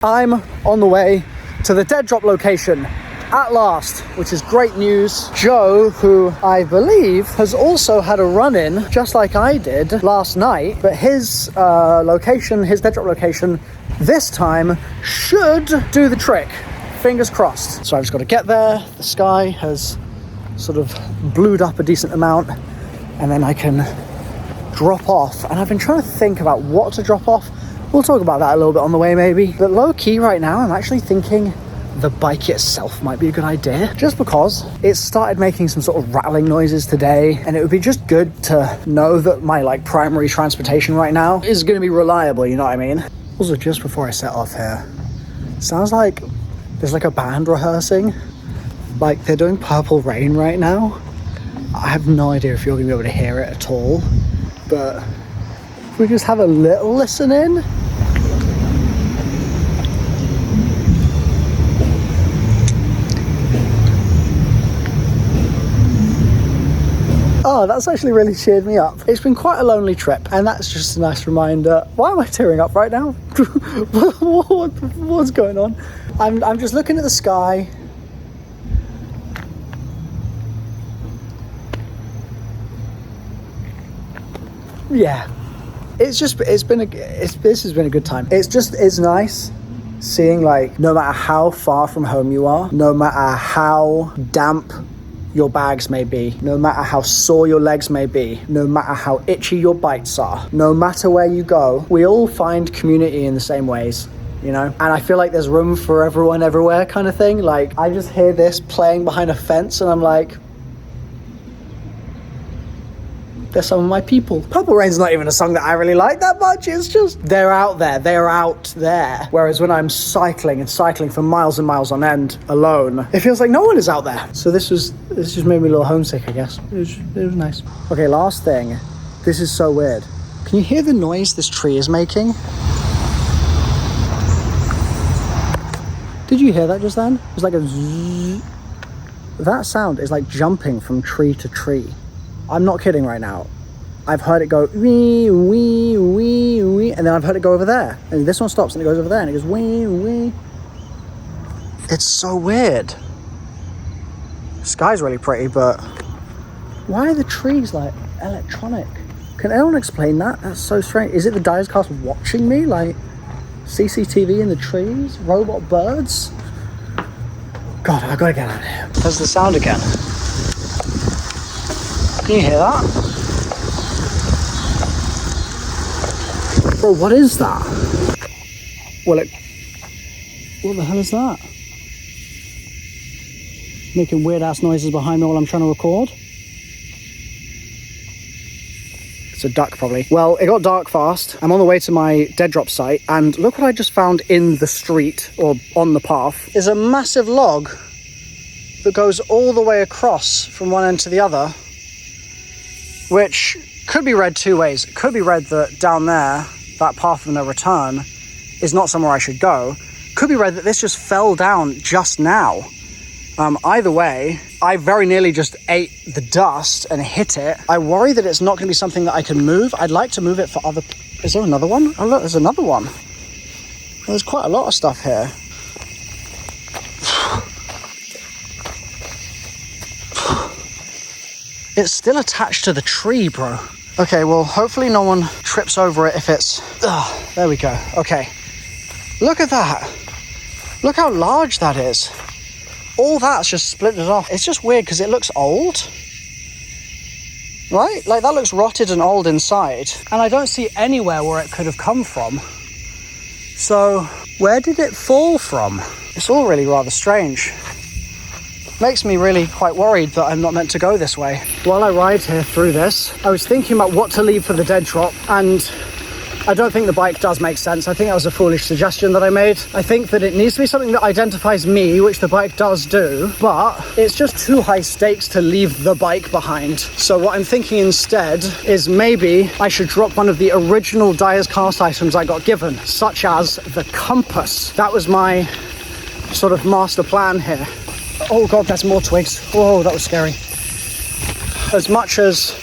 I'm on the way to the dead drop location at last, which is great news. Joe, who I believe has also had a run-in just like I did last night, but his location, his dead drop location this time should do the trick. Fingers crossed. So I've just got to get there. The sky has sort of blued up a decent amount, and then I can drop off. And I've been trying to think about what to drop off. We'll talk about that a little bit on the way maybe. But low key right now, I'm actually thinking the bike itself might be a good idea. Just because it started making some sort of rattling noises today. And it would be just good to know that my like primary transportation right now is going to be reliable, you know what I mean? Also, just before I set off here, sounds like there's like a band rehearsing. Like they're doing Purple Rain right now. I have no idea if you're going to be able to hear it at all. But if we just have a little listen in. Oh, that's actually really cheered me up. It's been quite a lonely trip, and that's just a nice reminder. Why am I tearing up right now? What's going on? I'm just looking at the sky. Yeah, this has been a good time. It's nice seeing, like, no matter how far from home you are, no matter how damp your bags may be, no matter how sore your legs may be, no matter how itchy your bites are, no matter where you go, we all find community in the same ways, you know? And I feel like there's room for everyone everywhere kind of thing. Like, I just hear this playing behind a fence and I'm like, they're some of my people. Purple Rain's not even a song that I really like that much. It's just, they're out there. Whereas when I'm cycling for miles and miles on end alone, it feels like no one is out there. So this just made me a little homesick, I guess. It was nice. Okay, last thing. This is so weird. Can you hear the noise this tree is making? Did you hear that just then? It was like a zzz. That sound is like jumping from tree to tree. I'm not kidding right now. I've heard it go wee, wee, wee, wee, and then I've heard it go over there. And this one stops and it goes over there and it goes wee, wee. It's so weird. The sky's really pretty, but why are the trees like electronic? Can anyone explain that? That's so strange. Is it the Dyer's Castle watching me? Like CCTV in the trees? Robot birds? God, I gotta get out of here. There's the sound again. Can you hear that? Bro, what is that? What the hell is that? Making weird ass noises behind me while I'm trying to record. It's a duck probably. Well, it got dark fast. I'm on the way to my dead drop site and look what I just found in the street or on the path is a massive log that goes all the way across from one end to the other. Which could be read two ways. It could be read that down there, that path of no return, is not somewhere I should go. Could be read that this just fell down just now. Either way, I very nearly just ate the dust and hit it. I worry that it's not going to be something that I can move. I'd like to move it for other... Is there another one? Oh look, there's another one. Well, there's quite a lot of stuff here. It's still attached to the tree, bro. Okay, well, hopefully no one trips over it if it's... there we go. Okay. Look at that. Look how large that is. All that's just splintered off. It's just weird because it looks old. Right? Like, that looks rotted and old inside. And I don't see anywhere where it could have come from. So, where did it fall from? It's all really rather strange. Makes me really quite worried that I'm not meant to go this way. While I ride here through this, I was thinking about what to leave for the dead drop, and I don't think the bike does make sense. I think that was a foolish suggestion that I made. I think that it needs to be something that identifies me, which the bike does do, but it's just too high stakes to leave the bike behind. So what I'm thinking instead is maybe I should drop one of the original Dyer's Cast items I got given, such as the compass. That was my sort of master plan here. Oh God, there's more twigs. Whoa, that was scary. As much as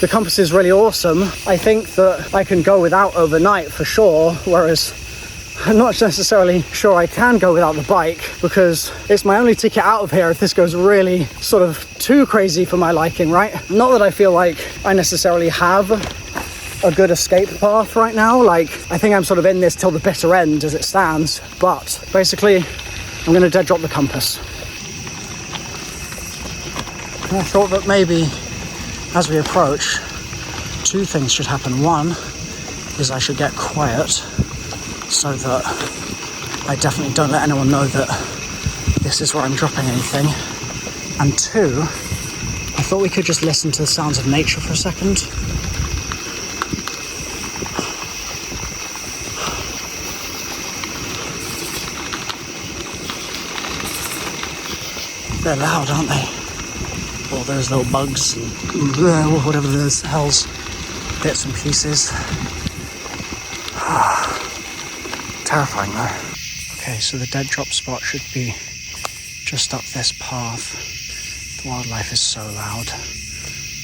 the compass is really awesome, I think that I can go without overnight for sure, whereas I'm not necessarily sure I can go without the bike because it's my only ticket out of here if this goes really sort of too crazy for my liking, right? Not that I feel like I necessarily have a good escape path right now. Like, I think I'm sort of in this till the bitter end as it stands, but basically I'm going to dead drop the compass. And I thought that maybe as we approach, two things should happen. One is I should get quiet so that I definitely don't let anyone know that this is where I'm dropping anything. And two, I thought we could just listen to the sounds of nature for a second. They're loud, aren't they? All those little bugs and whatever those hell's bits and pieces. Terrifying though. Okay, so the dead drop spot should be just up this path. The wildlife is so loud.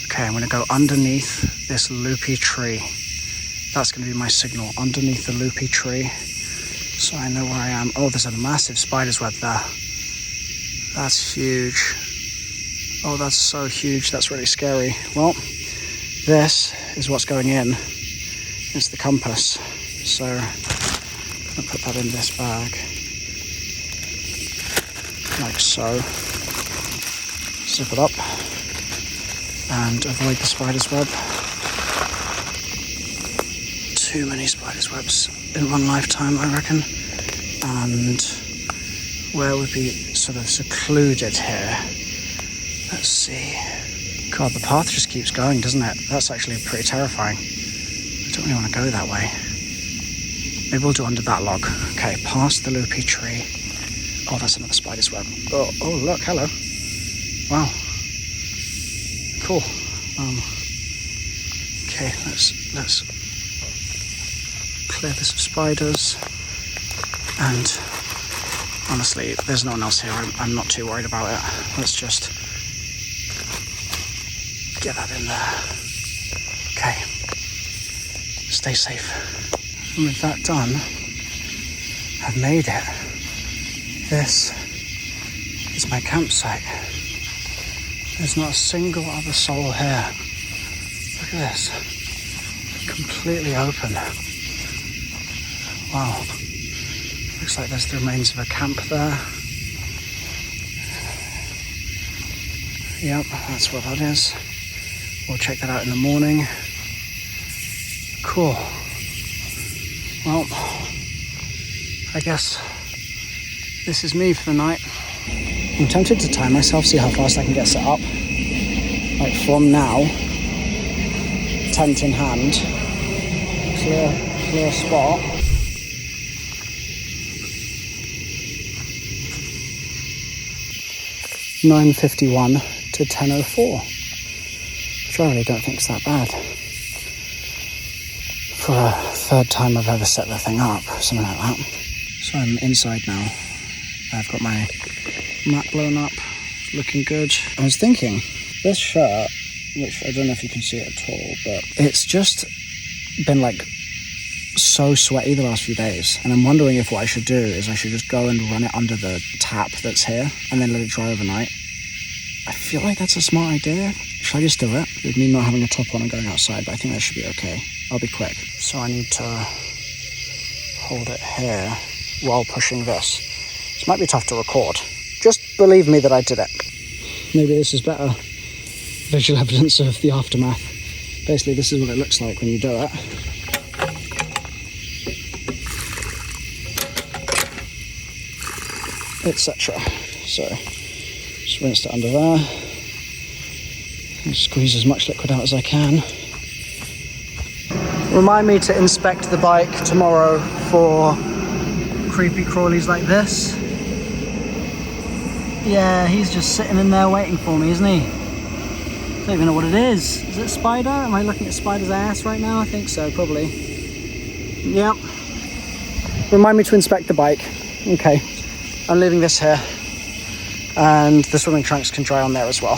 Okay, I'm gonna go underneath this loopy tree. That's gonna be my signal, underneath the loopy tree. So I know where I am. Oh, there's a massive spider's web there. That's huge. Oh, that's so huge. That's really scary. Well, this is what's going in. It's the compass. So I'll put that in this bag. Like so. Zip it up. And avoid the spider's web. Too many spider's webs in one lifetime, I reckon. And where would be sort of secluded here? Let's see. God, the path just keeps going, doesn't it? That's actually pretty terrifying. I don't really want to go that way. Maybe we'll do under that log. Okay, past the loopy tree. Oh, that's another spider's web. Oh, look, hello. Wow. Cool. Okay, let's clear this of spiders. And honestly, there's no one else here. I'm not too worried about it. Let's just get that in there. Okay. Stay safe. And with that done, I've made it. This is my campsite. There's not a single other soul here. Look at this. Completely open. Wow. Looks like there's the remains of a camp there. Yep, that's what that is. We'll check that out in the morning. Cool. Well, I guess this is me for the night. I'm tempted to time myself, see how fast I can get set up. Like from now, tent in hand, clear spot. (9:51) to 10:04, which I really don't think is that bad for a third time I've ever set the thing up, something like that. So I'm inside now. I've got my mat blown up, looking good. I was thinking, this shirt, which I don't know if you can see it at all, but it's just been like so sweaty the last few days, and I'm wondering if what I should do is I should just go and run it under the tap that's here and then let it dry overnight. I feel like that's a smart idea. Should I just do it with me not having a top on and going outside? But I think that should be okay. I'll be quick. So I need to hold it here while pushing this. This might be tough to record. Just believe me that I did it. Maybe this is better visual evidence of the aftermath. Basically, this is what it looks like when you do it. Etc. So just rinse it under there and squeeze as much liquid out as I can. Remind me to inspect the bike tomorrow for creepy crawlies like this. Yeah, he's just sitting in there waiting for me, isn't he? I don't even know what it is. Is it a spider? Am I looking at spider's ass right now? I think so, probably. Yep. Remind me to inspect the bike. Okay. I'm leaving this here, and the swimming trunks can dry on there as well.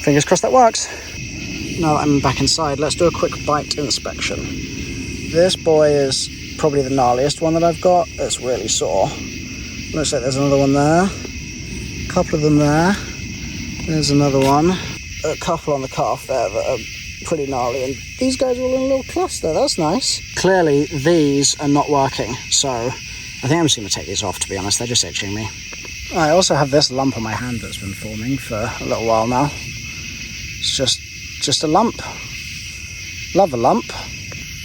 Fingers crossed that works. Now that I'm back inside, let's do a quick bite inspection. This boy is probably the gnarliest one that I've got. It's really sore. Looks like there's another one there. A couple of them there. There's another one. A couple on the calf there that are pretty gnarly, and these guys are all in a little cluster. That's nice. Clearly these are not working, so I think I'm just going to take these off, to be honest. They're just itching me. I also have this lump on my hand that's been forming for a little while now. It's just a lump. Love a lump.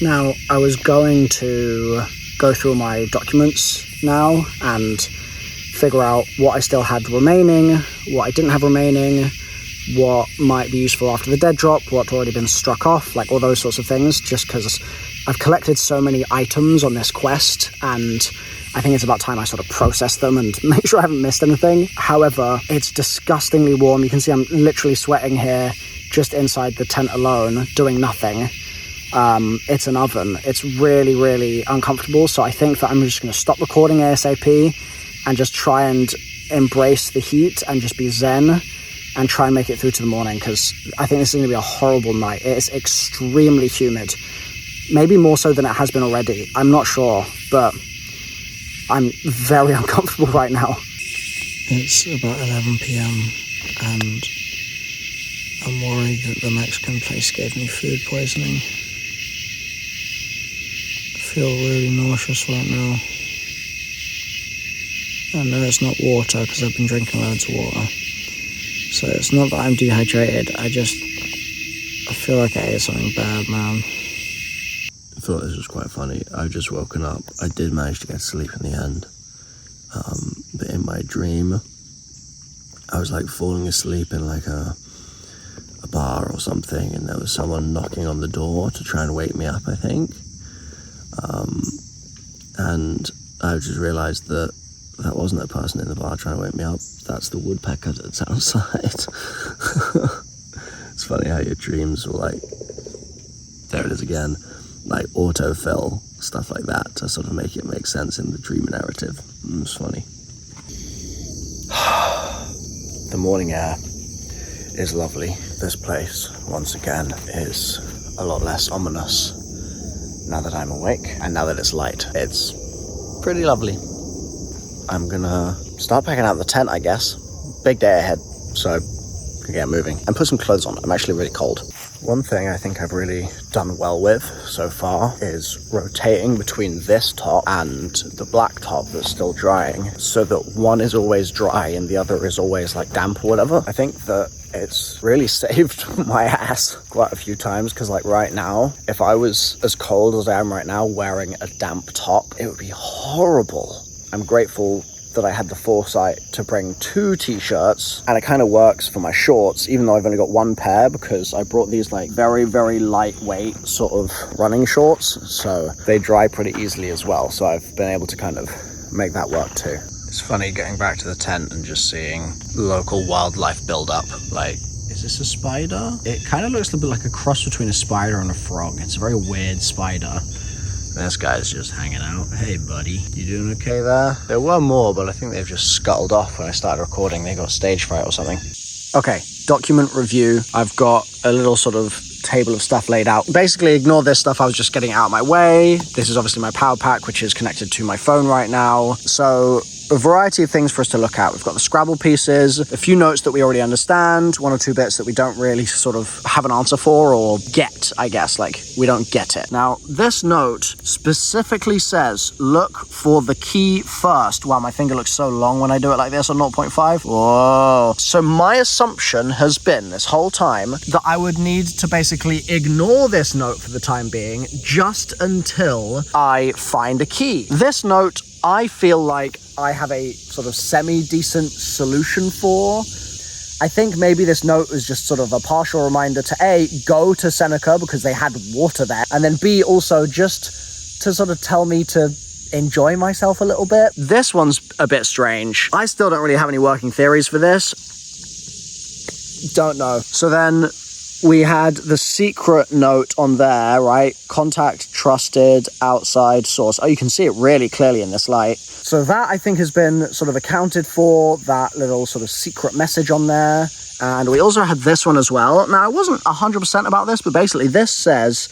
Now, I was going to go through my documents now and figure out what I still had remaining, what I didn't have remaining, what might be useful after the dead drop, what's already been struck off, like all those sorts of things, just because I've collected so many items on this quest, and I think it's about time I sort of process them and make sure I haven't missed anything. However, it's disgustingly warm. You can see I'm literally sweating here just inside the tent alone, doing nothing. It's an oven. It's really, really uncomfortable. So I think that I'm just going to stop recording ASAP and just try and embrace the heat and just be zen and try and make it through to the morning, because I think this is going to be a horrible night. It is extremely humid, maybe more so than it has been already. I'm not sure, but I'm very uncomfortable right now. It's about 11 p.m. and I'm worried that the Mexican place gave me food poisoning. I feel really nauseous right now. I know it's not water because I've been drinking loads of water. So it's not that I'm dehydrated, I feel like I ate something bad, man. I thought this was quite funny. I've just woken up. I did manage to get sleep in the end. But in my dream, I was like falling asleep in like a bar or something, and there was someone knocking on the door to try and wake me up, I think. And I just realised that wasn't a person in the bar trying to wake me up. That's the woodpecker that's outside. It's funny how your dreams will like, there it is again, like autofill, stuff like that to sort of make it make sense in the dream narrative. It's funny. The morning air is lovely. This place, once again, is a lot less ominous now that I'm awake and now that it's light. It's pretty lovely. I'm gonna start packing out the tent, I guess. Big day ahead, so I get moving and put some clothes on. I'm actually really cold. One thing I think I've really done well with so far is rotating between this top and the black top that's still drying, so that one is always dry and the other is always like damp or whatever. I think that it's really saved my ass quite a few times, because like right now, if I was as cold as I am right now wearing a damp top, it would be horrible. I'm grateful that I had the foresight to bring 2 t-shirts, and it kind of works for my shorts, even though I've only got 1 pair, because I brought these like very, very lightweight sort of running shorts, so they dry pretty easily as well. So I've been able to kind of make that work too. It's funny getting back to the tent and just seeing local wildlife build up. Like, is this a spider? It kind of looks a bit like a cross between a spider and a frog. It's a very weird spider. This guy's just hanging out. Hey, buddy. You doing okay there? There were more, but I think they've just scuttled off when I started recording. They got stage fright or something. Okay, document review. I've got a little sort of table of stuff laid out. Basically, ignore this stuff. I was just getting it out of my way. This is obviously my power pack, which is connected to my phone right now. So a variety of things for us to look at. We've got the Scrabble pieces, a few notes that we already understand, 1 or 2 bits that we don't really sort of have an answer for or get, I guess, like we don't get it. Now, this note specifically says, look for the key first. Wow, my finger looks so long when I do it like this on 0.5. Whoa. So my assumption has been this whole time that I would need to basically ignore this note for the time being, just until I find a key. This note, I feel like I have a sort of semi-decent solution for. I think maybe this note was just sort of a partial reminder to A, go to Seneca because they had water there, and then B, also just to sort of tell me to enjoy myself a little bit. This one's a bit strange. I still don't really have any working theories for this. Don't know. So then we had the secret note on there, right? Contact trusted outside source. Oh, you can see it really clearly in this light. So that, I think, has been sort of accounted for, that little sort of secret message on there. And we also had this one as well. Now, I wasn't 100% about this, but basically this says,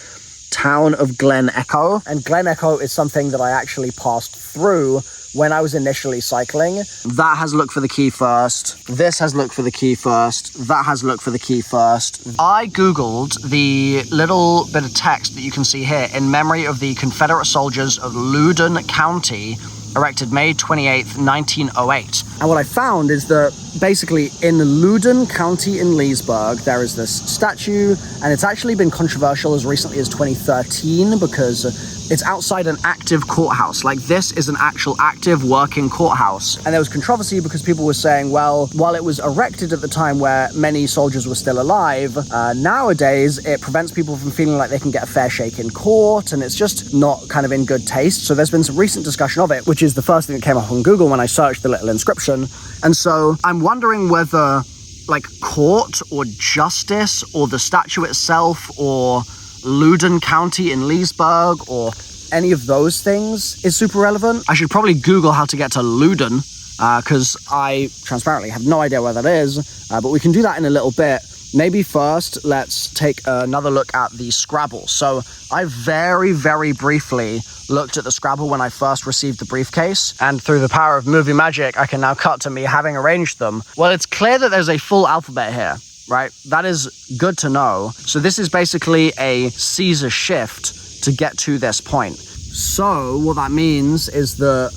town of Glen Echo. And Glen Echo is something that I actually passed through when I was initially cycling. That has look for the key first. This has look for the key first. That has look for the key first. I Googled the little bit of text that you can see here in memory of the Confederate soldiers of Loudoun County, erected May 28th, 1908. And what I found is that basically in Loudoun County in Leesburg, there is this statue, and it's actually been controversial as recently as 2013 because it's outside an active courthouse. Like, this is an actual active working courthouse. And there was controversy because people were saying, well, while it was erected at the time where many soldiers were still alive, nowadays it prevents people from feeling like they can get a fair shake in court, and it's just not kind of in good taste. So there's been some recent discussion of it, which is the first thing that came up on Google when I searched the little inscription. And so I'm wondering whether like court or justice or the statue itself or Loudoun County in Leesburg or any of those things is super relevant. I should probably Google how to get to Loudoun because I transparently have no idea where that is, but we can do that in a little bit. Maybe first, let's take another look at the Scrabble. So I very, very briefly looked at the Scrabble when I first received the briefcase, and through the power of movie magic, I can now cut to me having arranged them. Well, it's clear that there's a full alphabet here, right? That is good to know. So this is basically a Caesar shift to get to this point. So what that means is that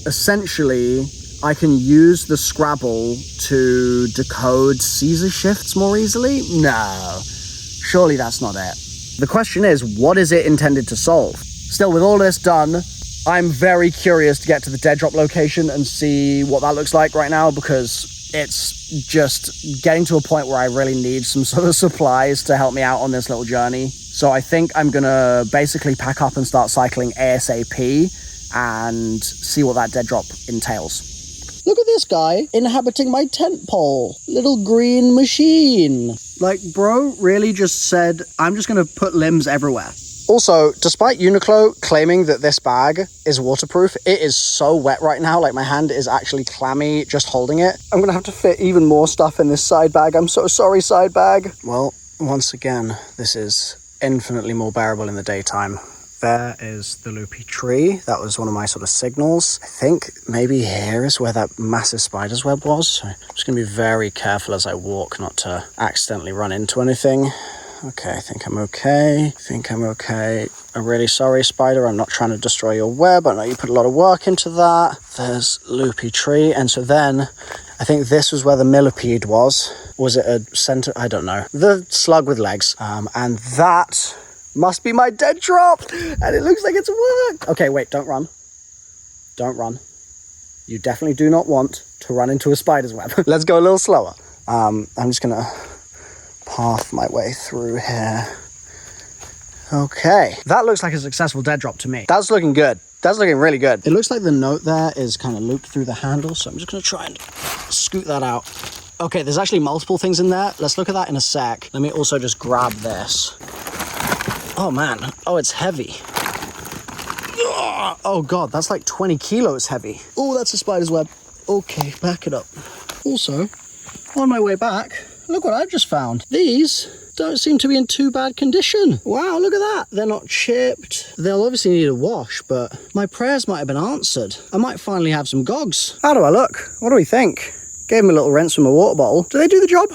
essentially I can use the Scrabble to decode Caesar shifts more easily? No, surely that's not it. The question is, what is it intended to solve? Still, with all this done, I'm very curious to get to the dead drop location and see what that looks like right now, because it's just getting to a point where I really need some sort of supplies to help me out on this little journey. So I think I'm gonna basically pack up and start cycling ASAP and see what that dead drop entails. Look at this guy inhabiting my tent pole. Little green machine. Like, bro really just said, I'm just gonna put limbs everywhere. Also, despite Uniqlo claiming that this bag is waterproof, it is so wet right now. Like, my hand is actually clammy just holding it. I'm gonna have to fit even more stuff in this side bag. I'm so sorry, side bag. Well, once again, this is infinitely more bearable in the daytime. There is the loopy tree. That was one of my sort of signals. I think maybe here is where that massive spider's web was. So I'm just gonna be very careful as I walk not to accidentally run into anything. Okay, I think I'm okay. I'm really sorry, spider. I'm not trying to destroy your web. I know you put a lot of work into that. There's loopy tree. And so then I think this was where the millipede was. Was it a center? I don't know. The slug with legs. And that must be my dead drop. And it looks like it's worked. Okay, wait, don't run. Don't run. You definitely do not want to run into a spider's web. Let's go a little slower. I'm just gonna path my way through here. Okay, that looks like a successful dead drop to me. That's looking good. That's looking really good. It looks like the note there is kind of looped through the handle, so I'm just gonna try and scoot that out. Okay, there's actually multiple things in there. Let's look at that in a sec. Let me also just grab this. Oh man, oh, it's heavy. Oh god, that's like 20 kilos heavy. Oh, that's a spider's web. Okay, back it up. Also, on my way back, look what I've just found. These don't seem to be in too bad condition. Wow, look at that. They're not chipped. They'll obviously need a wash, but my prayers might have been answered. I might finally have some gogs. How do I look? What do we think? Gave them a little rinse from a water bottle. Do they do the job?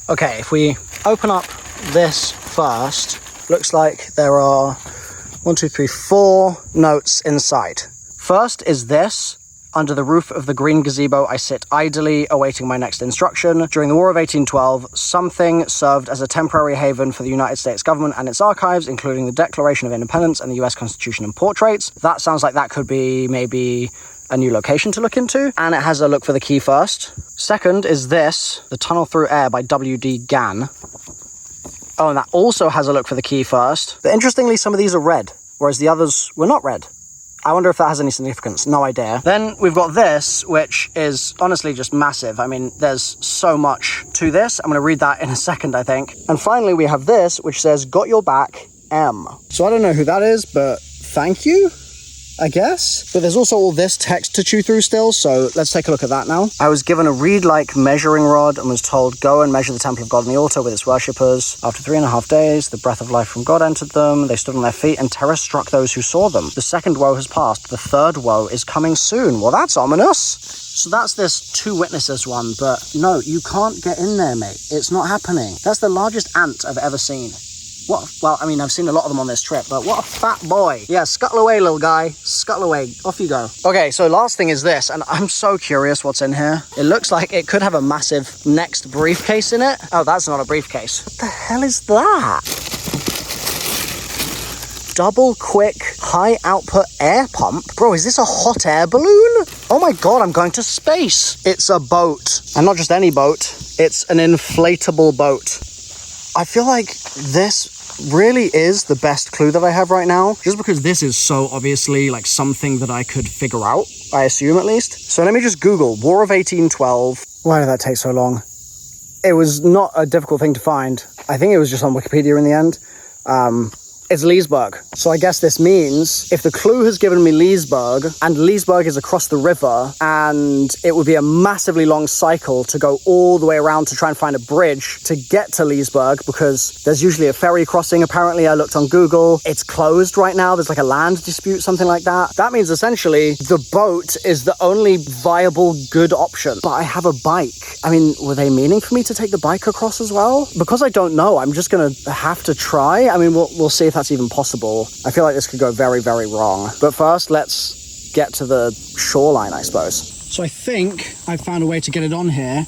Okay, if we open up this first, looks like there are 4 notes inside. First is this. Under the roof of the green gazebo, I sit idly, awaiting my next instruction. During the War of 1812, something served as a temporary haven for the United States government and its archives, including the Declaration of Independence and the US Constitution and portraits. That sounds like that could be maybe a new location to look into. And it has a look for the key first. Second is this, The Tunnel Through Air by W.D. Gann. Oh, and that also has a look for the key first. But interestingly, some of these are red, whereas the others were not red. I wonder if that has any significance. No idea. Then we've got this, which is honestly just massive. I mean, there's so much to this. I'm going to read that in a second, I think. And finally, we have this, which says, "Got your back, M." So I don't know who that is, but thank you. I guess. But there's also all this text to chew through still, so let's take a look at that now. I was given a reed-like measuring rod and was told, go and measure the temple of God on the altar with its worshippers. After 3.5 days, the breath of life from God entered them. They stood on their feet, and terror struck those who saw them. The second woe has passed. The third woe is coming soon. Well, that's ominous. So that's this 2 witnesses one, but no, you can't get in there, mate. It's not happening. That's the largest ant I've ever seen. What? Well, I mean, I've seen a lot of them on this trip, but what a fat boy. Yeah, scuttle away, little guy. Scuttle away. Off you go. Okay, so last thing is this, and I'm so curious what's in here. It looks like it could have a massive next briefcase in it. Oh, that's not a briefcase. What the hell is that? Double quick high output air pump. Bro, is this a hot air balloon? Oh my God, I'm going to space. It's a boat. And not just any boat. It's an inflatable boat. I feel like this really is the best clue that I have right now, just because this is so obviously like something that I could figure out, I assume at least. So let me just Google War of 1812. Why did that take so long? It was not a difficult thing to find. I think it was just on Wikipedia in the end. It's Leesburg. So I guess this means if the clue has given me Leesburg, and Leesburg is across the river, and it would be a massively long cycle to go all the way around to try and find a bridge to get to Leesburg, because there's usually a ferry crossing. Apparently, I looked on Google. It's closed right now. There's like a land dispute, something like that. That means essentially the boat is the only viable good option. But I have a bike. I mean, were they meaning for me to take the bike across as well? Because I don't know, I'm just going to have to try. I mean, we'll see if that's even possible. I feel like this could go very, very wrong. But first, let's get to the shoreline, I suppose. So I think I found a way to get it on here.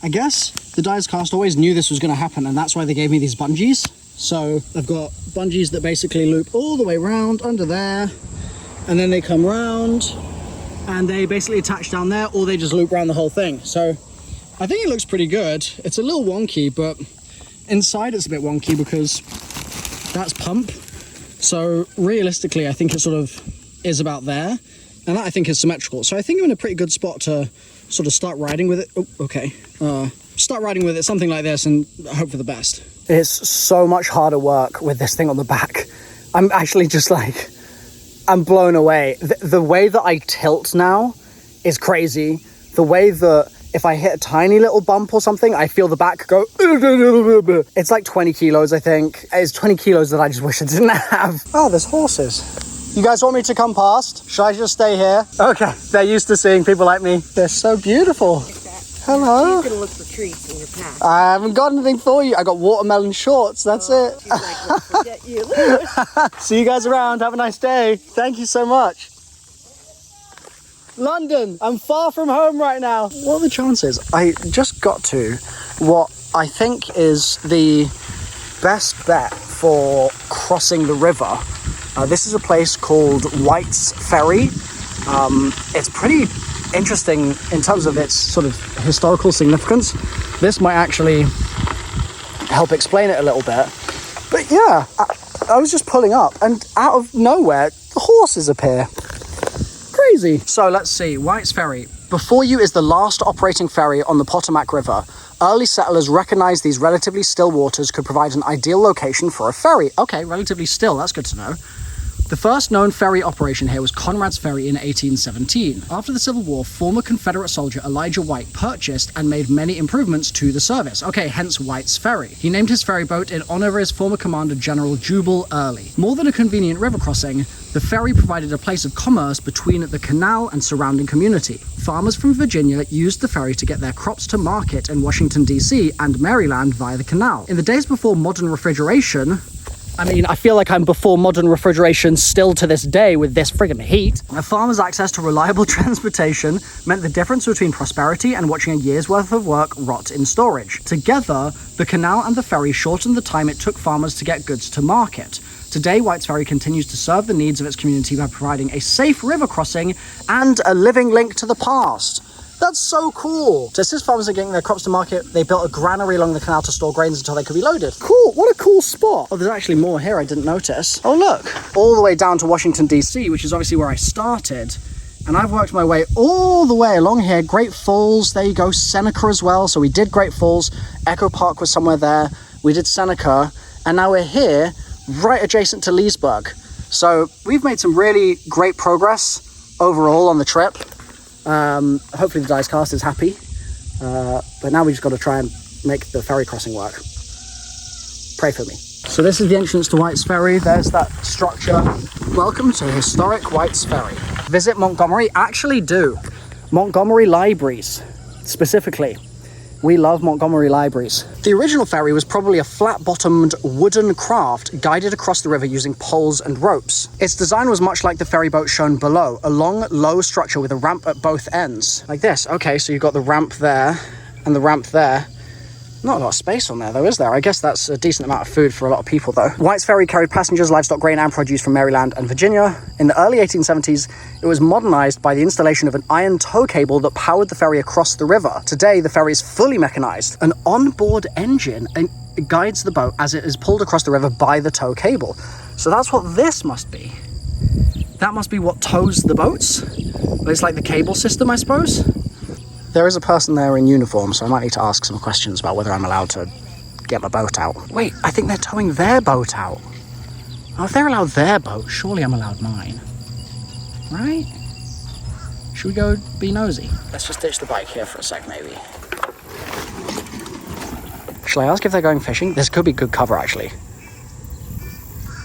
I guess the Dyer's Cast always knew this was going to happen, and that's why they gave me these bungees. So I've got bungees that basically loop all the way around under there, and then they come round, and they basically attach down there, or they just loop around the whole thing. So I think it looks pretty good. It's a little wonky, but inside it's a bit wonky because that's pump. So realistically, I think it sort of is about there, and that I think is symmetrical. So I think I'm in a pretty good spot to sort of start riding with it. Oh, okay. Start riding with it, something like this, and hope for the best. It's so much harder work with this thing on the back. I'm actually just like, I'm blown away. The way that I tilt now is crazy. The way that if I hit a tiny little bump or something, I feel the back go. It's like 20 kilos, I think. It's 20 kilos that I just wish I didn't have. Oh, there's horses. You guys want me to come past? Should I just stay here? Okay, they're used to seeing people like me. They're so beautiful. Hello. She's gonna look for treats in your pack. I haven't got anything for you. I got watermelon shorts, that's it. She's like, we'll forget you. See you guys around. Have a nice day. Thank you so much. London, I'm far from home right now. What are the chances? I just got to what I think is the best bet for crossing the river. This is a place called White's Ferry. It's pretty interesting in terms of its sort of historical significance. This might actually help explain it a little bit. But yeah, I was just pulling up, and out of nowhere, the horses appear. Crazy. So let's see, White's Ferry. Before you is the last operating ferry on the Potomac River. Early settlers recognized these relatively still waters could provide an ideal location for a ferry. Okay, relatively still, that's good to know. The first known ferry operation here was Conrad's Ferry in 1817. After the Civil War, former Confederate soldier Elijah White purchased and made many improvements to the service. Okay, hence White's Ferry. He named his ferry boat in honor of his former commander, General Jubal Early. More than a convenient river crossing, the ferry provided a place of commerce between the canal and surrounding community. Farmers from Virginia used the ferry to get their crops to market in Washington, D.C. and Maryland via the canal. In the days before modern refrigeration, I mean, I feel like I'm before modern refrigeration still to this day with this friggin' heat. A farmer's access to reliable transportation meant the difference between prosperity and watching a year's worth of work rot in storage. Together, the canal and the ferry shortened the time it took farmers to get goods to market. Today, White's Ferry continues to serve the needs of its community by providing a safe river crossing and a living link to the past. That's so cool. Just as farmers are getting their crops to market, they built a granary along the canal to store grains until they could be loaded. Cool, what a cool spot. Oh, there's actually more here I didn't notice. Oh, look, all the way down to Washington, D.C., which is obviously where I started. And I've worked my way all the way along here. Great Falls, there you go, Seneca as well. So we did Great Falls, Echo Park was somewhere there. We did Seneca, and now we're here, right adjacent to Leesburg. So we've made some really great progress overall on the trip. Hopefully the dice cast is happy. But now we just got to try and make the ferry crossing work. Pray for me. So this is the entrance to White's Ferry. There's that structure. Welcome to historic White's Ferry. Visit Montgomery. Actually do. Montgomery libraries, specifically. We love Montgomery libraries. The original ferry was probably a flat-bottomed wooden craft guided across the river using poles and ropes. Its design was much like the ferry boat shown below, a long, low structure with a ramp at both ends. Like this. Okay, so you've got the ramp there and the ramp there. Not a lot of space on there though, is there? I guess that's a decent amount of food for a lot of people though. White's Ferry carried passengers, livestock, grain and produce from Maryland and Virginia. In the early 1870s, it was modernized by the installation of an iron tow cable that powered the ferry across the river. Today, the ferry is fully mechanized. An onboard engine guides the boat as it is pulled across the river by the tow cable. So that's what this must be. That must be what tows the boats. It's like the cable system, I suppose. There is a person there in uniform, so I might need to ask some questions about whether I'm allowed to get my boat out. Wait, I think they're towing their boat out. Oh, if they're allowed their boat, surely I'm allowed mine. Right? Should we go be nosy? Let's just ditch the bike here for a sec, maybe. Shall I ask if they're going fishing? This could be good cover, actually.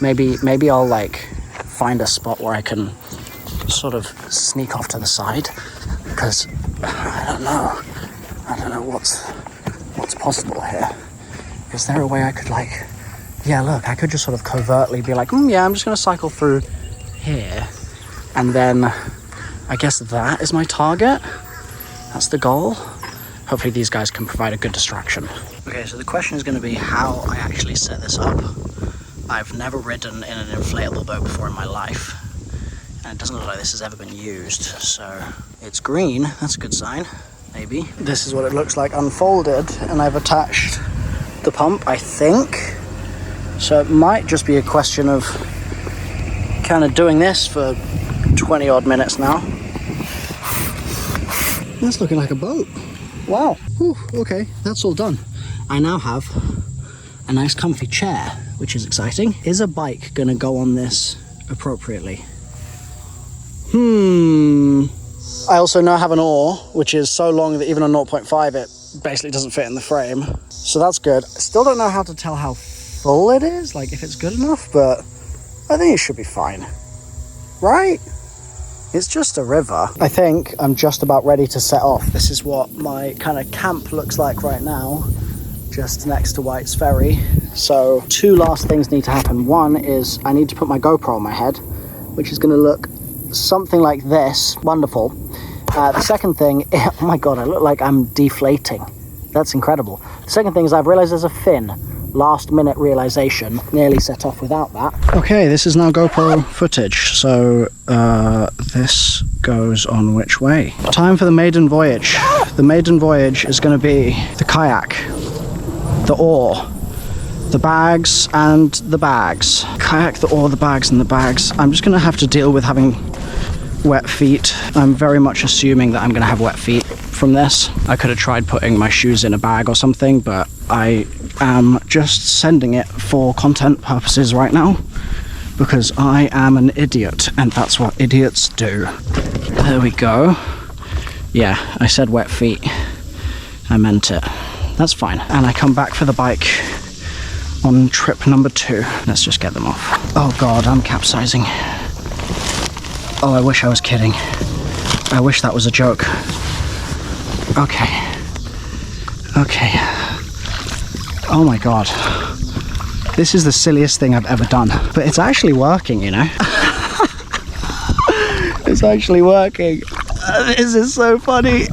Maybe I'll, like, find a spot where I can sort of sneak off to the side, because I don't know what's possible here. Is there a way I could, like, yeah, look, I could just sort of covertly be like, yeah, I'm just going to cycle through here, and then I guess that is my target. That's the goal. Hopefully these guys can provide a good distraction. Okay, so the question is going to be how I actually set this up. I've never ridden in an inflatable boat before in my life, and it doesn't look like this has ever been used, so it's green. That's a good sign, maybe. This is what it looks like unfolded, and I've attached the pump, I think. So it might just be a question of kind of doing this for 20 odd minutes now. That's looking like a boat. Wow. Whew, okay, that's all done. I now have a nice comfy chair, which is exciting. Is a bike gonna go on this appropriately? I also now have an oar, which is so long that even on 0.5 it basically doesn't fit in the frame. So that's good. I still don't know how to tell how full it is, like if it's good enough, but I think it should be fine. Right? It's just a river. I think I'm just about ready to set off. This is what my kind of camp looks like right now, just next to White's Ferry. So 2 last things need to happen. One is I need to put my GoPro on my head, which is going to look something like this. Wonderful. The second thing, oh my god, I look like I'm deflating. That's incredible. The second thing is I've realized there's a fin. Last minute realization. Nearly set off without that. Okay, this is now GoPro footage. So this goes on which way? Time for the maiden voyage. The maiden voyage is going to be the kayak, the oar, the bags and the bags. Kayak, the oar, the bags and the bags. I'm just going to have to deal with having wet feet. I'm very much assuming that I'm going to have wet feet from this. I could have tried putting my shoes in a bag or something, but I am just sending it for content purposes right now because I am an idiot and that's what idiots do. There we go. Yeah, I said wet feet. I meant it. That's fine. And I come back for the bike on trip number 2. Let's just get them off. Oh god, I'm capsizing. Oh, I wish I was kidding. I wish that was a joke. Okay. Okay. Oh my god. This is the silliest thing I've ever done. But it's actually working, you know? It's actually working. This is so funny.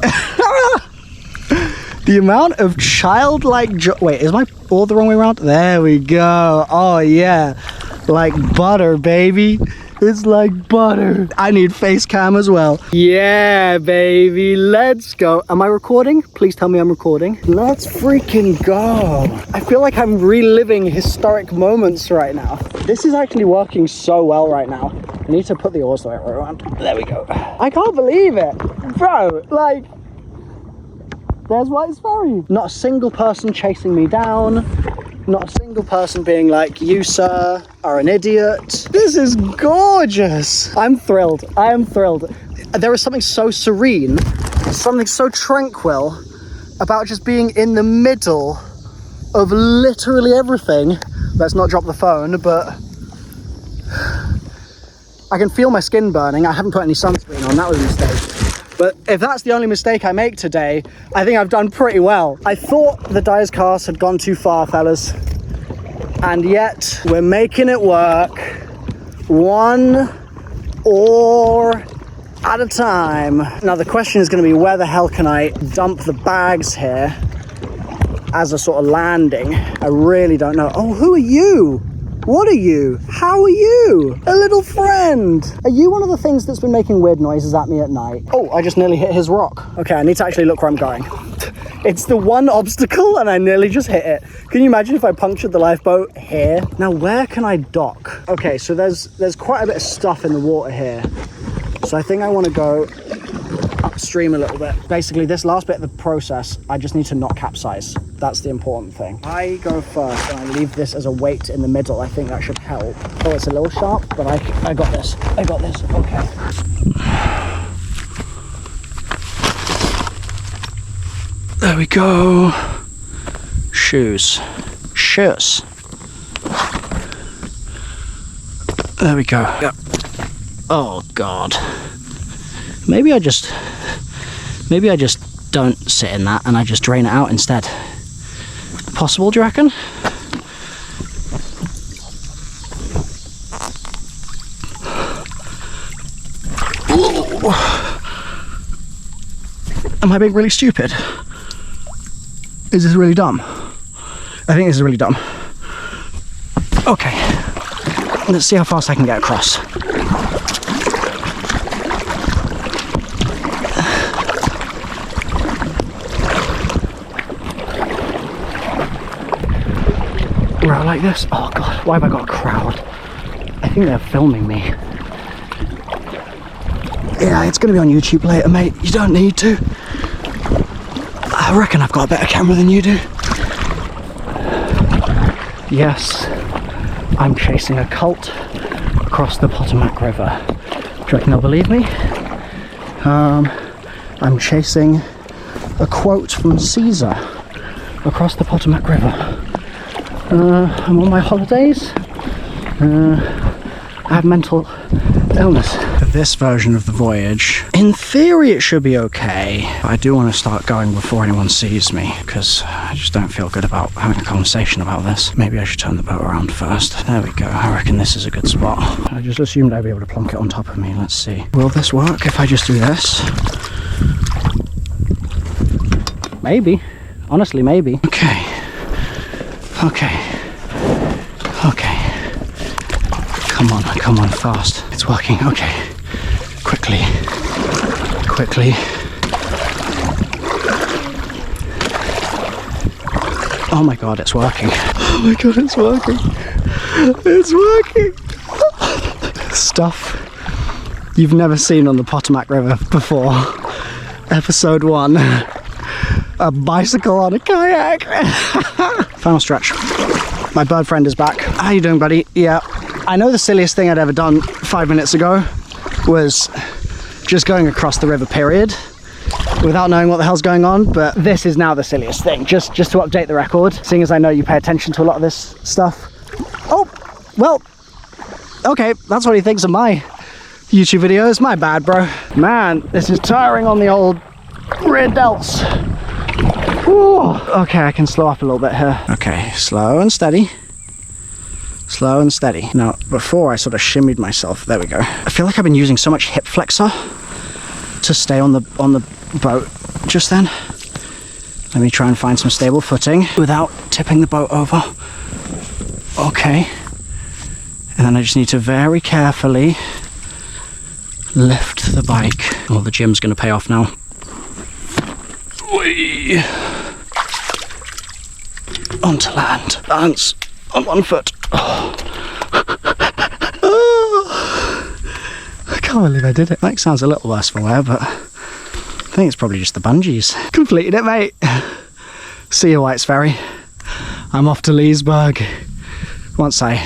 The amount of childlike joy. Wait, is my oar the wrong way around? There we go. Oh yeah. Like butter, baby. It's like butter. I need face cam as well. Yeah, baby, let's go. Am I recording? Please tell me I'm recording. Let's freaking go. I feel like I'm reliving historic moments right now. This is actually working so well right now. I need to put the oars the way around. There we go. I can't believe it. Bro, like, there's White's Ferry. Not a single person chasing me down. Not a single person being like, you sir are an idiot. This is gorgeous. I'm thrilled. I am thrilled. There is something so serene, something so tranquil about just being in the middle of literally everything. Let's not drop the phone, but I can feel my skin burning. I haven't put any sunscreen on, that was a mistake. But if that's the only mistake I make today, I think I've done pretty well. I thought the Dyer's cast had gone too far, fellas. And yet, we're making it work. One oar at a time. Now the question is going to be, where the hell can I dump the bags here as a sort of landing? I really don't know. Oh, who are you? What are you? How are you? A little friend. Are you one of the things that's been making weird noises at me at night? Oh, I just nearly hit his rock. Okay, I need to actually look where I'm going. It's the one obstacle and I nearly just hit it. Can you imagine if I punctured the lifeboat here? Now, where can I dock? Okay, so there's quite a bit of stuff in the water here. So I think I want to go upstream a little bit. Basically, this last bit of the process, I just need to not capsize. That's the important thing. I go first and I leave this as a weight in the middle. I think that should help. Oh, it's a little sharp, but I got this. I got this. Okay. There we go. Shoes. Shirts. There we go. Yep. Oh God. Maybe I just don't sit in that and I just drain it out instead. Possible, do you reckon? Ooh. Am I being really stupid? Is this really dumb? I think this is really dumb. Okay. Let's see how fast I can get across. We're out like this. Oh God, why have I got a crowd? I think they're filming me. Yeah, it's gonna be on YouTube later, mate. You don't need to. I reckon I've got a better camera than you do. Yes, I'm chasing a cult across the Potomac River. Do you reckon they'll believe me? I'm chasing a quote from Caesar across the Potomac River. I'm on my holidays. I have mental illness. For this version of the voyage, in theory it should be okay. But I do want to start going before anyone sees me, because I just don't feel good about having a conversation about this. Maybe I should turn the boat around first. There we go. I reckon this is a good spot. I just assumed I'd be able to plonk it on top of me. Let's see. Will this work if I just do this? Maybe. Honestly, maybe. Okay. Okay. Okay. Come on, fast. It's working. Okay. Quickly. Quickly. Oh my God, it's working. Oh my God, it's working. It's working. Stuff you've never seen on the Potomac River before. Episode 1. A bicycle on a kayak. Final stretch. My bird friend is back. How you doing, buddy? Yeah. I know the silliest thing I'd ever done 5 minutes ago was just going across the river, period, without knowing what the hell's going on, but this is now the silliest thing, just to update the record, seeing as I know you pay attention to a lot of this stuff. Oh, well, okay, that's what he thinks of my YouTube videos. My bad, bro. Man, this is tiring on the old rear delts. Ooh. Okay, I can slow up a little bit here. Okay, slow and steady. Slow and steady. Now, before I sort of shimmied myself, there we go. I feel like I've been using so much hip flexor to stay on the boat just then. Let me try and find some stable footing without tipping the boat over. Okay. And then I just need to very carefully lift the bike. Oh, the gym's gonna pay off now. Whee! Onto land. Balance on one foot. Oh. Oh. I can't believe I did it. That sounds a little worse for wear, but I think it's probably just the bungees. Completed it, mate. See you, Whites Ferry. I'm off to Leesburg once I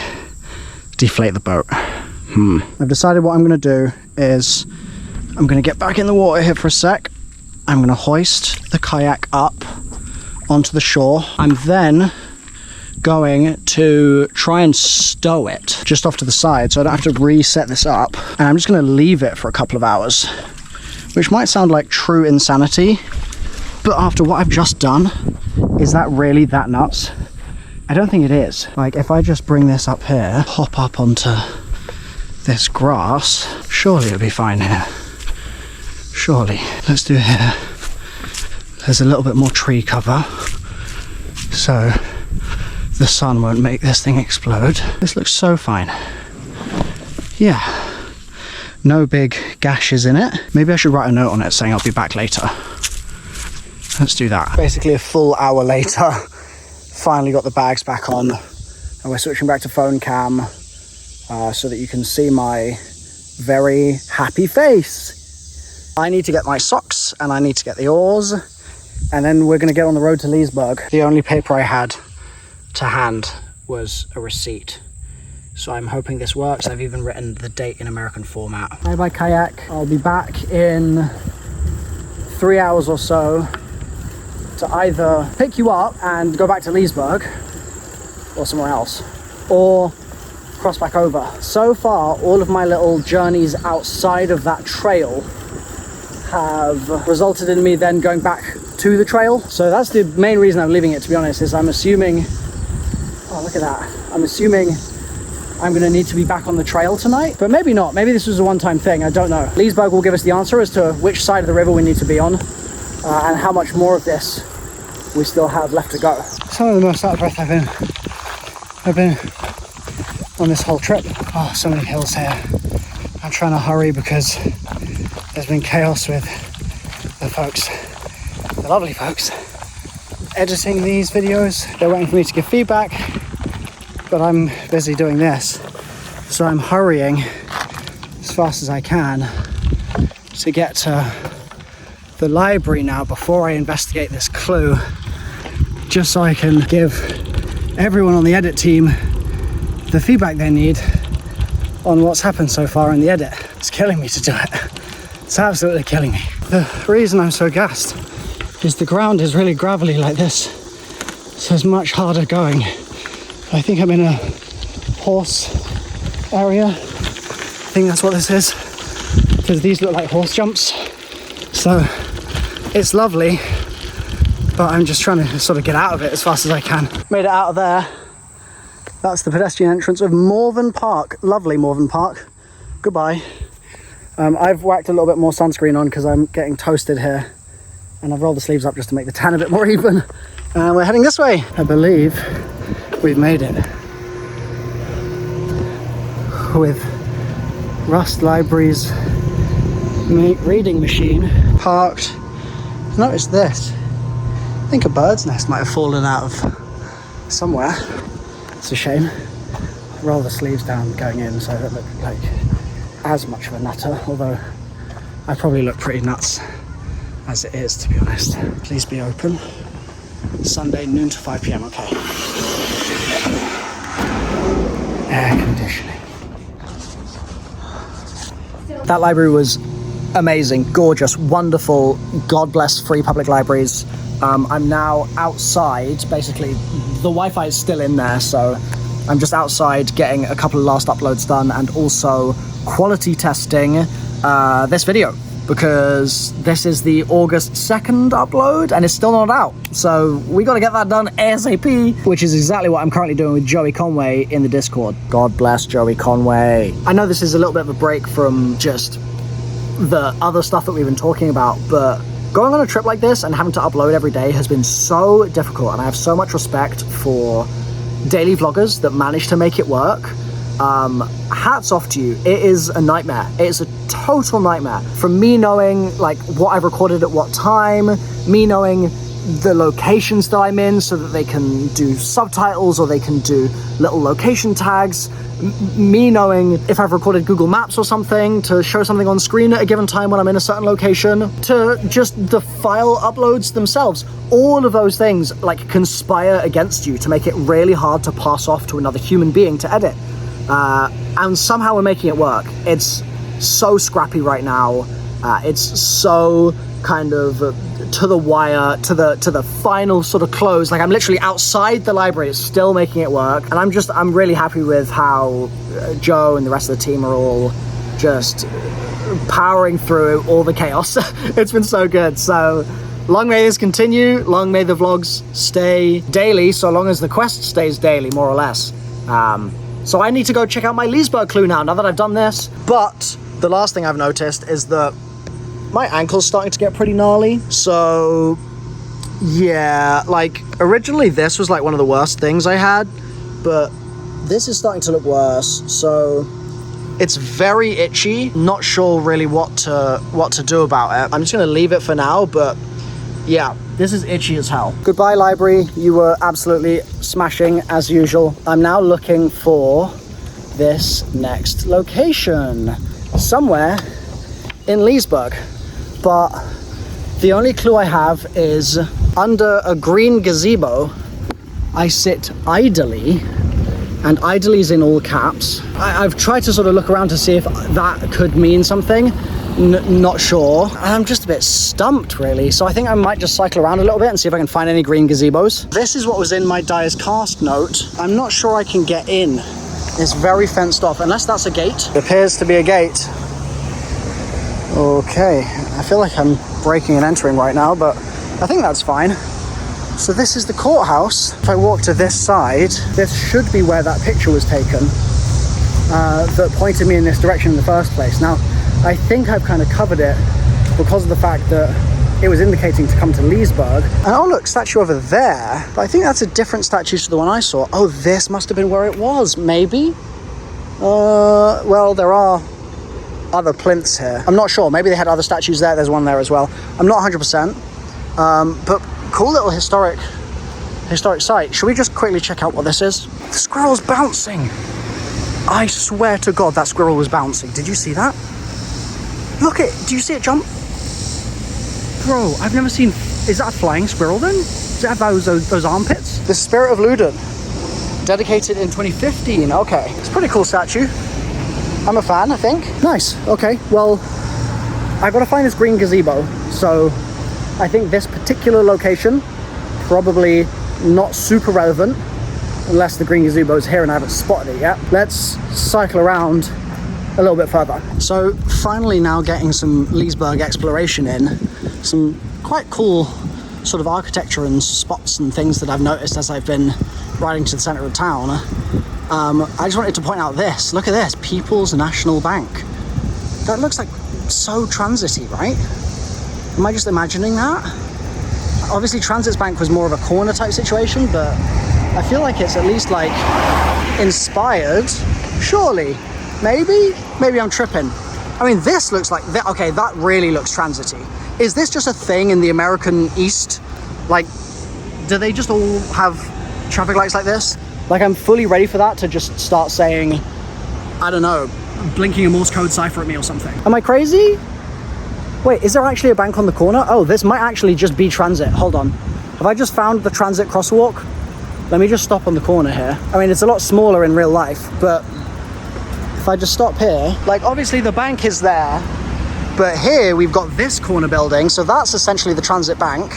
deflate the boat. I've decided what I'm going to do is I'm going to get back in the water here for a sec. I'm going to hoist the kayak up onto the shore. I'm then going to try and stow it just off to the side so I don't have to reset this up. And I'm just going to leave it for a couple of hours, which might sound like true insanity, but after what I've just done, is that really that nuts? I don't think it is. Like, if I just bring this up here, hop up onto this grass, surely it'll be fine here. Surely. Let's do here. There's a little bit more tree cover, so the sun won't make this thing explode. This looks so fine. Yeah. No big gashes in it. Maybe I should write a note on it saying I'll be back later. Let's do that. Basically a full hour later, finally got the bags back on, and we're switching back to phone cam so that you can see my very happy face. I need to get my socks and I need to get the oars, and then we're going to get on the road to Leesburg. The only paper I had to hand was a receipt, so I'm hoping this works. I've even written the date in American format. Bye bye kayak. I'll be back in 3 hours or so to either pick you up and go back to Leesburg or somewhere else, or cross back over. So far, all of my little journeys outside of that trail have resulted in me then going back to the trail. So that's the main reason I'm leaving it, to be honest, is I'm assuming, oh look at that, I'm assuming I'm going to need to be back on the trail tonight, but maybe not. Maybe this was a one-time thing, I don't know. Leesburg will give us the answer as to which side of the river we need to be on, and how much more of this we still have left to go. Some of the most out of breath I've been on this whole trip. Oh, so many hills here. I'm trying to hurry because there's been chaos with the folks, the lovely folks, editing these videos. They're waiting for me to give feedback, but I'm busy doing this. So I'm hurrying as fast as I can to get to the library now before I investigate this clue, just so I can give everyone on the edit team the feedback they need on what's happened so far in the edit. It's killing me to do it. It's absolutely killing me. The reason I'm so gassed is the ground is really gravelly like this, so it's much harder going. I think I'm in a horse area. I think that's what this is, because these look like horse jumps. So it's lovely, but I'm just trying to sort of get out of it as fast as I can. Made it out of there. That's the pedestrian entrance of Morven Park. Lovely Morven Park. Goodbye. I've whacked a little bit more sunscreen on because I'm getting toasted here, and I've rolled the sleeves up just to make the tan a bit more even. And we're heading this way. I believe we've made it. With Rust Library's reading machine parked. Notice this. I think a bird's nest might have fallen out of somewhere. It's a shame. Roll the sleeves down going in so I don't look like as much of a nutter, although I probably look pretty nuts as it is, to be honest. Please be open. Sunday, noon to 5 p.m, okay. Air conditioning. That library was amazing, gorgeous, wonderful. God bless free public libraries. I'm now outside. Basically, the Wi-Fi is still in there, so I'm just outside getting a couple of last uploads done and also quality testing this video, because this is the August 2nd upload and it's still not out. So we got to get that done ASAP, which is exactly what I'm currently doing with Joey Conway in the Discord. God bless Joey Conway. I know this is a little bit of a break from just the other stuff that we've been talking about, but going on a trip like this and having to upload every day has been so difficult, and I have so much respect for daily vloggers that manage to make it work. Hats off to you. It is a nightmare. It is a total nightmare. From me knowing like what I've recorded at what time, me knowing the locations that I'm in so that they can do subtitles or they can do little location tags. Me knowing if I've recorded Google Maps or something to show something on screen at a given time when I'm in a certain location, to just the file uploads themselves. All of those things like conspire against you to make it really hard to pass off to another human being to edit. And somehow we're making it work. It's so scrappy right now. It's so kind of to the wire, to the final sort of close. Like I'm literally outside the library, it's still making it work. And I'm really happy with how Joe and the rest of the team are all just powering through all the chaos. It's been so good. So long may this continue. Long may the vlogs stay daily, so long as the quest stays daily, more or less. So I need to go check out my Leesburg clue now that I've done this. But the last thing I've noticed is that my ankle's starting to get pretty gnarly. So yeah, like originally this was like one of the worst things I had, but this is starting to look worse. So it's very itchy. Not sure really what to do about it. I'm just gonna leave it for now, but yeah, this is itchy as hell. Goodbye, library. You were absolutely smashing as usual. I'm now looking for this next location somewhere in Leesburg, but the only clue I have is under a green gazebo. I sit idly, and idly is in all caps. I've tried to sort of look around to see if that could mean something. Not sure. I'm just a bit stumped, really. So I think I might just cycle around a little bit and see if I can find any green gazebos. This is what was in my Dyer's Cast note. I'm not sure I can get in. It's very fenced off, unless that's a gate. It appears to be a gate. Okay, I feel like I'm breaking and entering right now, but I think that's fine. So this is the courthouse. If I walk to this side, this should be where that picture was taken that pointed me in this direction in the first place. Now, I think I've kind of covered it because of the fact that it was indicating to come to Leesburg. And oh look, statue over there. But I think that's a different statue to the one I saw. Oh, this must have been where it was, maybe? Well, there are other plinths here. I'm not sure, maybe they had other statues there. There's one there as well. I'm not 100%. But cool little historic site. Should we just quickly check out what this is? The squirrel's bouncing. I swear to God, that squirrel was bouncing. Did you see that? Look it, do you see it jump? Bro, I've never seen, is that a flying squirrel then? Does it have those armpits? The Spirit of Loudon, dedicated in 2015, okay. It's a pretty cool statue. I'm a fan, I think. Nice, okay, well, I've got to find this green gazebo. So I think this particular location, probably not super relevant, unless the green gazebo is here and I haven't spotted it yet. Let's cycle around a little bit further. So finally now getting some Leesburg exploration in. Some quite cool sort of architecture and spots and things that I've noticed as I've been riding to the center of town. I just wanted to point out this. Look at this, People's National Bank. That looks like so transity, right? Am I just imagining that? Obviously Transit's Bank was more of a corner type situation, but I feel like it's at least like inspired, surely. Maybe I'm tripping. I mean, this looks like, okay, that really looks transity. Is this just a thing in the American East? Like, do they just all have traffic lights like this? Like, I'm fully ready for that to just start saying, I don't know, blinking a Morse code cipher at me or something. Am I crazy? Wait, is there actually a bank on the corner? Oh, this might actually just be transit. Hold on. Have I just found the transit crosswalk? Let me just stop on the corner here. I mean, it's a lot smaller in real life, but if I just stop here, like obviously the bank is there, but here we've got this corner building, so that's essentially the Transit Bank.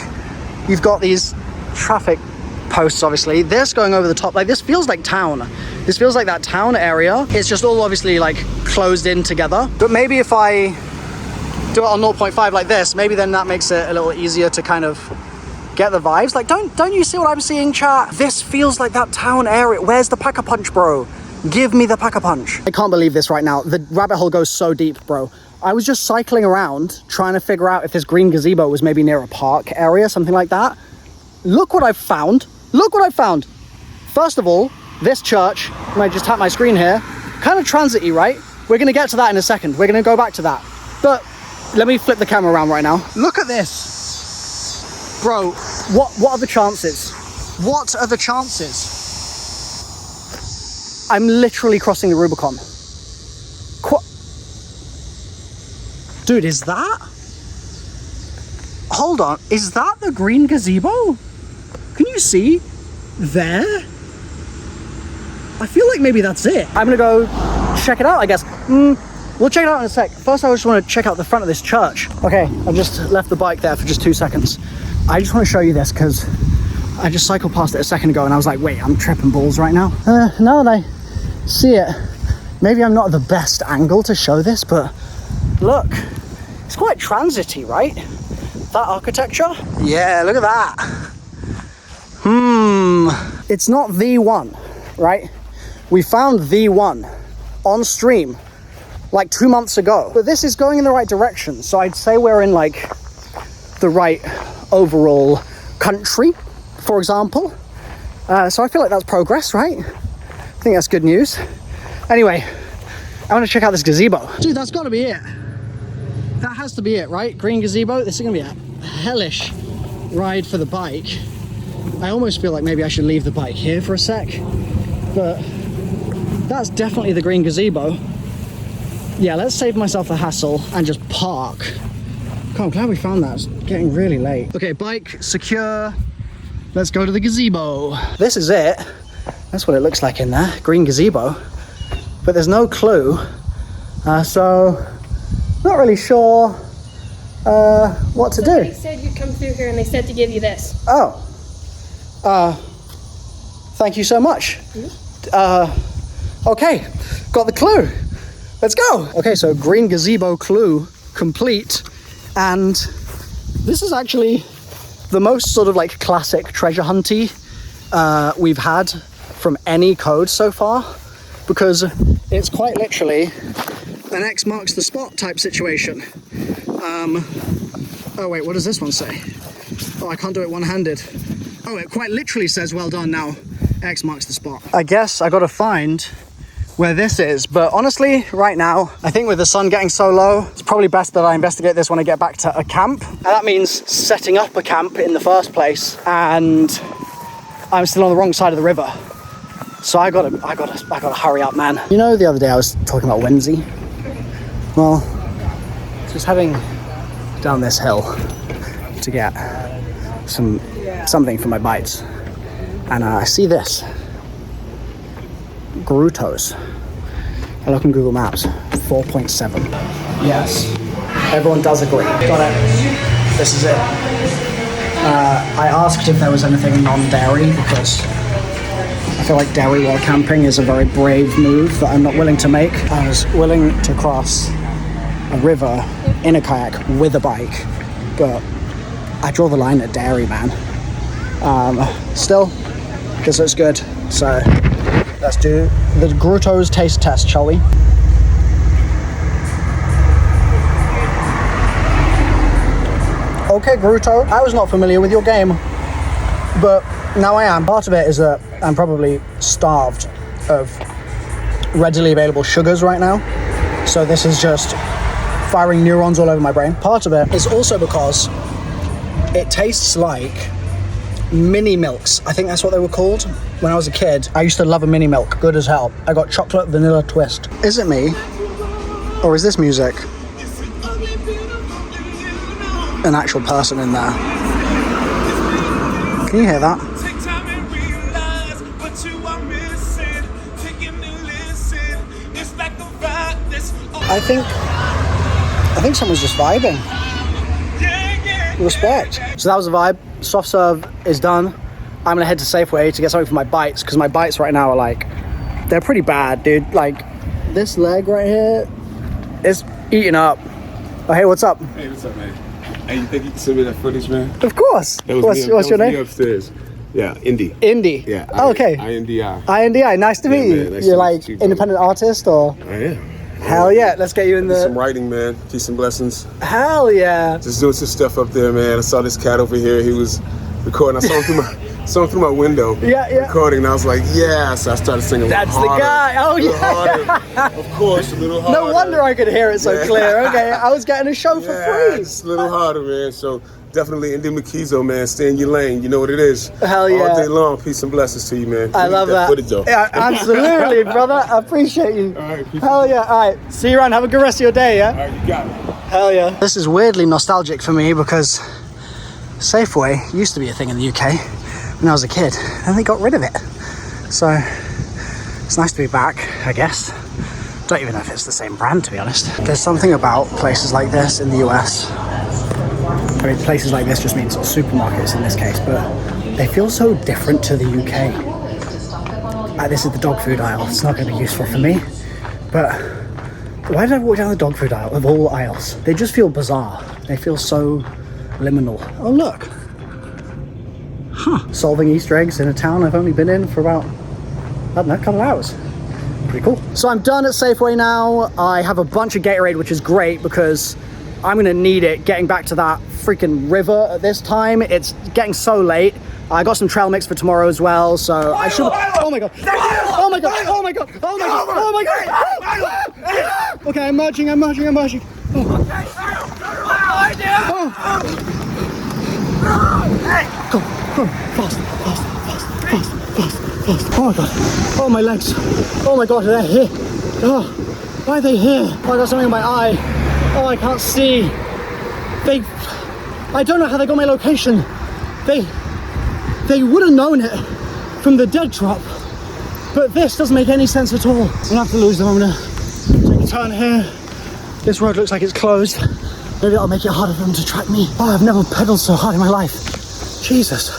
You've got these traffic posts, obviously. This going over the top, like this feels like town. This feels like that town area. It's just all obviously like closed in together. But maybe if I do it on 0.5 like this, maybe then that makes it a little easier to kind of get the vibes. Like, don't you see what I'm seeing, chat? This feels like that town area. Where's the Pack-a-Punch, bro? Give me the Pack-a-Punch. I can't believe this right now. The rabbit hole goes so deep, bro. I was just cycling around trying to figure out if this green gazebo was maybe near a park area, something like that. Look what I've found. Look what I found. First of all, this church, and I just tap my screen here, kind of transit-y, right? We're going to get to that in a second. We're going to go back to that. But let me flip the camera around right now. Look at this. Bro, What are the chances? What are the chances? I'm literally crossing the Rubicon. Dude, is that? Hold on, is that the green gazebo? Can you see there? I feel like maybe that's it. I'm gonna go check it out, I guess. We'll check it out in a sec. First, I just want to check out the front of this church. Okay, I've just left the bike there for just 2 seconds. I just want to show you this because I just cycled past it a second ago and I was like, wait, I'm tripping balls right now. Now that I see it, maybe I'm not the best angle to show this, but look, it's quite transity, right? That architecture. Yeah, look at that. It's not the one, right? We found the one on stream like 2 months ago, but this is going in the right direction. So I'd say we're in like the right overall country, for example. So I feel like that's progress, right? I think that's good news. Anyway, I want to check out this gazebo. Dude, that's got to be it. That has to be it, right? Green gazebo. This is going to be a hellish ride for the bike. I almost feel like maybe I should leave the bike here for a sec, but that's definitely the green gazebo. Yeah, let's save myself the hassle and just park. God, I'm glad we found that. It's getting really late. Okay, bike secure. Let's go to the gazebo. This is it. That's what it looks like in there. Green gazebo. But there's no clue. So, not really sure what to do. Somebody said you'd come through here and they said to give you this. Oh. Thank you so much. Okay, got the clue. Let's go. Okay, so green gazebo clue complete. And this is actually the most sort of like classic treasure hunty we've had from any code so far, because it's quite literally an X marks the spot type situation. Oh wait, what does this one say? Oh, I can't do it one-handed. Oh, it quite literally says well done now. X marks the spot. I guess I gotta find where this is, but honestly, right now, I think with the sun getting so low, it's probably best that I investigate this when I get back to a camp. And that means setting up a camp in the first place, and I'm still on the wrong side of the river. So I gotta hurry up, man. You know, the other day I was talking about Whimsy. Well, just heading down this hill to get something for my bites, and I see this. Gros. I look on Google Maps, 4.7. Yes, everyone does agree. Got it. This is it. I asked if there was anything non-dairy because I feel like dairy while camping is a very brave move that I'm not willing to make. I was willing to cross a river in a kayak with a bike, but I draw the line at dairy, man. Still, this looks good, so let's do the Gros taste test, shall we? Okay, Gros, I was not familiar with your game, but now I am. Part of it is that I'm probably starved of readily available sugars right now, so this is just firing neurons all over my brain. Part of it is also because it tastes like mini milks. I think that's what they were called when I was a kid. I used to love a mini milk. Good as hell. I got chocolate vanilla twist. Is it me? Or is this music an actual person in there? Can you hear that? I think someone's just vibing. Respect. So that was a vibe. Soft serve is done. I'm gonna head to Safeway to get something for my bites, because my bites right now are like, they're pretty bad, dude. Like, this leg right here is eating up. Oh, hey, what's up? Hey, what's up, man? Hey, you think you can send me that footage, man? Of course. What's your name? Me upstairs. Yeah, Indy. Indy. Yeah. Oh, okay. INDI. INDI. Nice to meet you. Man, nice You're to like meet you, independent artist, or? I am. Hell yeah. Let's get you in the. Some writing, man. Peace and blessings. Hell yeah. Just doing some stuff up there, man. I saw this cat over here. He was recording. I saw him song through my window. Yeah. Recording, and I was like, yeah. So I started singing. That's a little the harder, guy. Oh, a little yeah. harder. Of course, a little harder. No wonder I could hear it so clear. Okay, I was getting a show for free. Just a little harder, man. So definitely Indy McKeezo, man. Stay in your lane. You know what it is. Hell yeah. All day long. Peace and blessings to you, man. I love that. Footage, though. Yeah, absolutely, brother. I appreciate you. All right, peace. Hell yeah. All right. See you around. Have a good rest of your day, yeah? All right, you got it. Hell yeah. This is weirdly nostalgic for me because Safeway used to be a thing in the UK when I was a kid, and they got rid of it. So it's nice to be back, I guess. Don't even know if it's the same brand, to be honest. There's something about places like this in the US. I mean, places like this just means supermarkets in this case, but they feel so different to the UK. This is the dog food aisle. It's not going to be useful for me, but why did I walk down the dog food aisle of all aisles? They just feel bizarre. They feel so liminal. Oh, look. Solving Easter eggs in a town I've only been in for about, I don't know, a couple of hours. Pretty cool. So I'm done at Safeway now. I have a bunch of Gatorade, which is great because I'm gonna need it getting back to that freaking river at this time. It's getting so late. I got some trail mix for tomorrow as well, so I should. Oh my god! Oh my god! Oh my god! Oh my god! Oh my god! Okay, I'm marching. Oh. Go, fast. Oh my god. Oh, my legs. Oh my god, they're here. Oh, why are they here? Oh, I got something in my eye. Oh, I can't see. I don't know how they got my location. They would have known it from the dead drop, but this doesn't make any sense at all. I'm gonna have to lose them. I'm gonna take a turn here. This road looks like it's closed. Maybe that'll make it harder for them to track me. Oh, I've never pedaled so hard in my life. Jesus.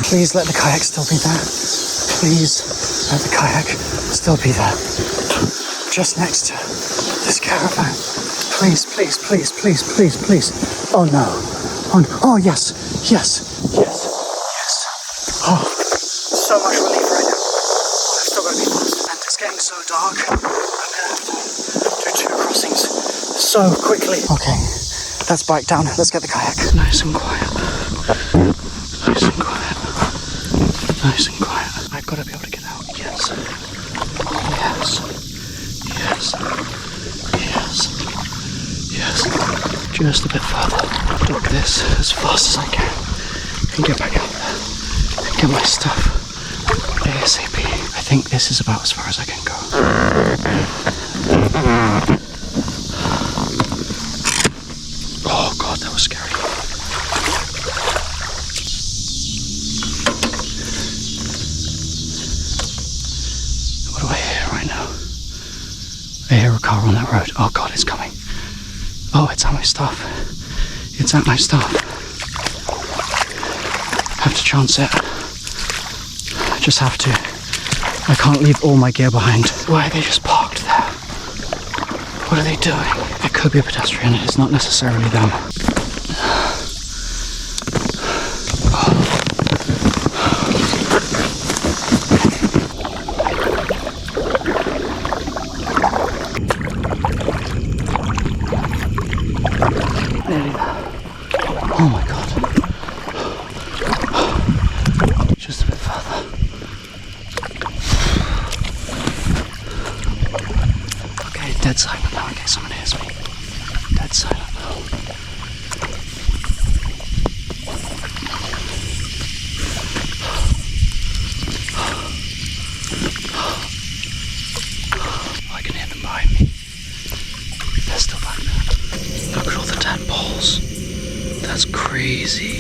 Please let the kayak still be there. Please let the kayak still be there. Just next to this caravan. Please. Oh no. Oh yes. Oh, so much relief right now. I've still got to be fast. And it's getting so dark. I'm gonna have to do 2 crossings so quickly. Okay, let's bike down. Let's get the kayak. Nice and quiet. I've got to be able to get out. Yes. Just a bit further. Dock this as fast as I can and get back out there and get my stuff ASAP. I think this is about as far as I can go. Oh god, that was scary. What do I hear right now? I hear a car on that road. Oh god, it's coming. Oh, it's at my stuff. Have to chance it. Just have to. I can't leave all my gear behind. Why are they just parked there? What are they doing? It could be a pedestrian. It's not necessarily them. Nearly there. Oh my god. Just a bit further. Okay, dead silent now in case someone hears me. Dead silent now. I can hear them behind me. They're still back there. Look at all the dead poles. That's crazy.